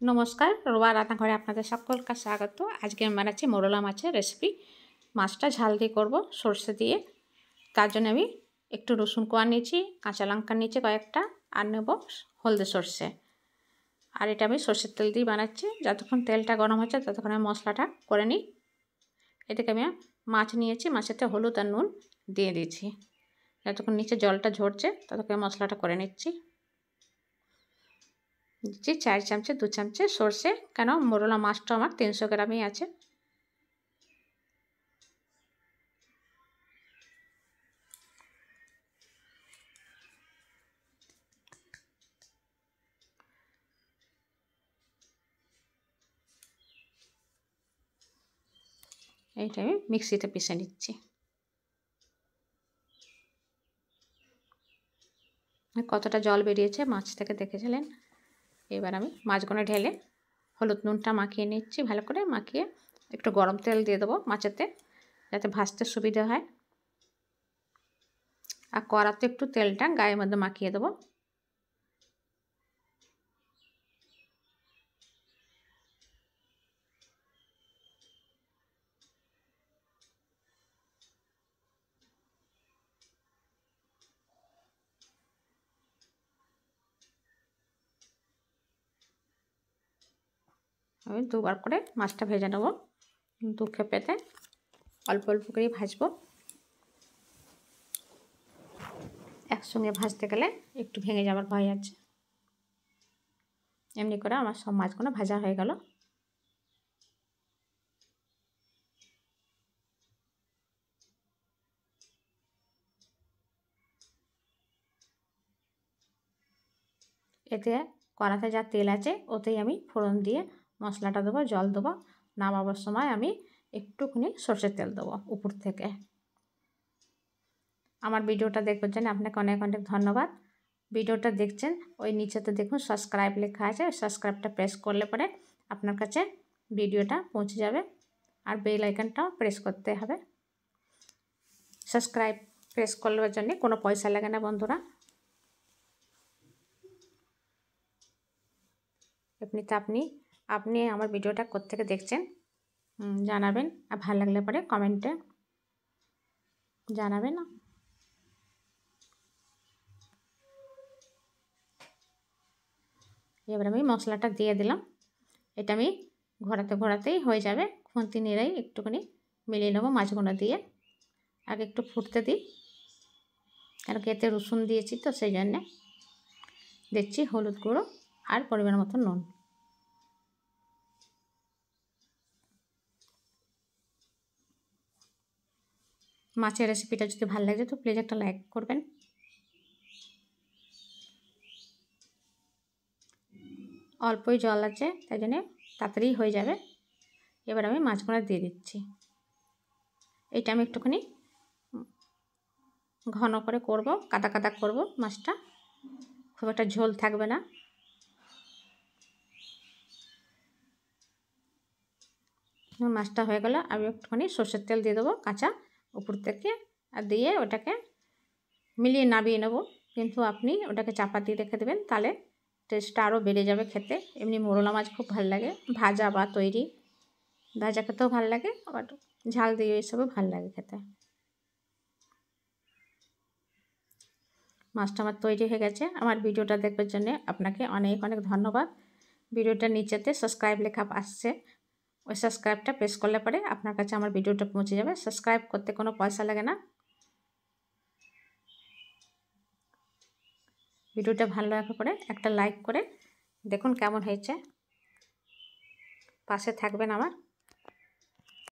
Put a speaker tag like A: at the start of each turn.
A: নমস্কার, রোয়া রান্নাঘরে আপনাদের সকলকে স্বাগত। আজকে আমি বানাচ্ছি মোরলা মাছের রেসিপি। মাছটা ঝাল দিয়ে করব সরষে দিয়ে। তার জন্য আমি একটু রসুন কোয়া নিয়েছি, কাঁচা লঙ্কা নিয়েছি কয়েকটা, আর নেব হলদে সর্ষে। আর এটা আমি সর্ষের তেল দিয়ে বানাচ্ছি। যতক্ষণ তেলটা গরম হচ্ছে ততক্ষণ আমি মশলাটা করে নিই। এদিকে আমি মাছ নিয়েছি, মাছেতে হলুদ আর নুন দিয়ে দিয়েছি। যতক্ষণ নিচে জলটা ঝরছে ততক্ষণ মশলাটা করে নিচ্ছি। দিচ্ছি 4 চামচে 2 চামচে সর্ষে, কেন মোরলা মাছটা আমার 300 গ্রামই আছে। এইটা আমি মিক্সিতে পিষে নিচ্ছি। কতটা জল বেরিয়েছে মাছ থেকে দেখেছিলেন। এবার আমি মাছগুলো ঢেলে হলুদ নুনটা মাখিয়ে নিচ্ছি। ভালো করে মাখিয়ে একটু গরম তেল দিয়ে দেবো মাছেতে, যাতে ভাজতে সুবিধা হয়। আর কড়াতে একটু তেলটা গায়ের মধ্যে মাখিয়ে দেবো। আমি দুবার করে মাছটা ভেজে নেবো, দু খেপেতে অল্প অল্প করেই ভাজবো। একসঙ্গে ভাজতে গেলে একটু ভেঙে যাওয়ার ভয় আছে। এমনি করে আমার সব মাছগুলো ভাজা হয়ে গেল। এতে কড়াতে যা তেল আছে ওতেই আমি ফোড়ন দিয়ে মশলাটা দেবো, জল দেবো। নামাবার সময় আমি একটুখানি সর্ষের তেল দেবো উপর থেকে। আমার ভিডিওটা দেখবার জন্য আপনাকে অনেক অনেক ধন্যবাদ। ভিডিওটা দেখছেন, ওই নিচেতে দেখুন সাবস্ক্রাইব লেখা আছে, ওই সাবস্ক্রাইবটা প্রেস করলে পরে আপনার কাছে ভিডিওটা পৌঁছে যাবে। আর বেল আইকনটাও প্রেস করতে হবে। সাবস্ক্রাইব প্রেস করবার জন্য কোনো পয়সা লাগে না বন্ধুরা। এমনিতে আপনি আমার ভিডিওটা কোত্থেকে দেখছেন জানাবেন। আর ভালো লাগলে পরে কমেন্টে জানাবেন। এবার আমি মশলাটা দিয়ে দিলাম। এটা আমি ঘোরাতে ঘোরাতেই হয়ে যাবে। খুন্তি নেড়েই একটুখানি মিলিয়ে নেবো মাছগুলো দিয়ে। আগে একটু ফুটতে দিই, কারণ এতে রসুন দিয়েছি তো সেই জন্যে। দিচ্ছি হলুদ গুঁড়ো আর পরিমাণ মতো নুন। মাছের রেসিপিটা যদি ভালো লাগে তো প্লিজ একটা লাইক করবেন। অল্পই জল আছে, তাই জন্যে তাড়াতাড়ি হয়ে যাবে। এবার আমি মাছগুলো দিয়ে দিচ্ছি। এটা আমি একটুখানি ঘন করে করব, কাদা কাদা করব মাছটা, খুব একটা ঝোল থাকবে না। মাছটা হয়ে গেল, আমি একটুখানি সর্ষের তেল দিয়ে দেবো কাঁচা উপর থেকে, আর দিয়ে ওটাকে মিলিয়ে নামিয়ে নেব। কিন্তু আপনি ওটাকে চাপা দিয়ে রেখে দেবেন, তাহলে টেস্টটা আরও বেড়ে যাবে খেতে। এমনি মোরলা মাছ খুব ভালো লাগে ভাজা বা তৈরি। ভাজা খেতেও ভালো লাগে, আবার ঝাল দিয়ে এসবও ভালো লাগে খেতে। মাছটা আমার তৈরি হয়ে গেছে। আমার ভিডিওটা দেখবার জন্য আপনাকে অনেক অনেক ধন্যবাদ। ভিডিওটার নিচেতে সাবস্ক্রাইব লেখা আসছে, ওই সাবস্ক্রাইবটা প্রেস করলে পরে আপনার কাছে আমার ভিডিওটা পৌঁছে যাবে। সাবস্ক্রাইব করতে কোনো পয়সা লাগে না। ভিডিওটা ভালো লাগার পরে একটা লাইক করে দেখুন কেমন হয়েছে। পাশে থাকবেন আমার।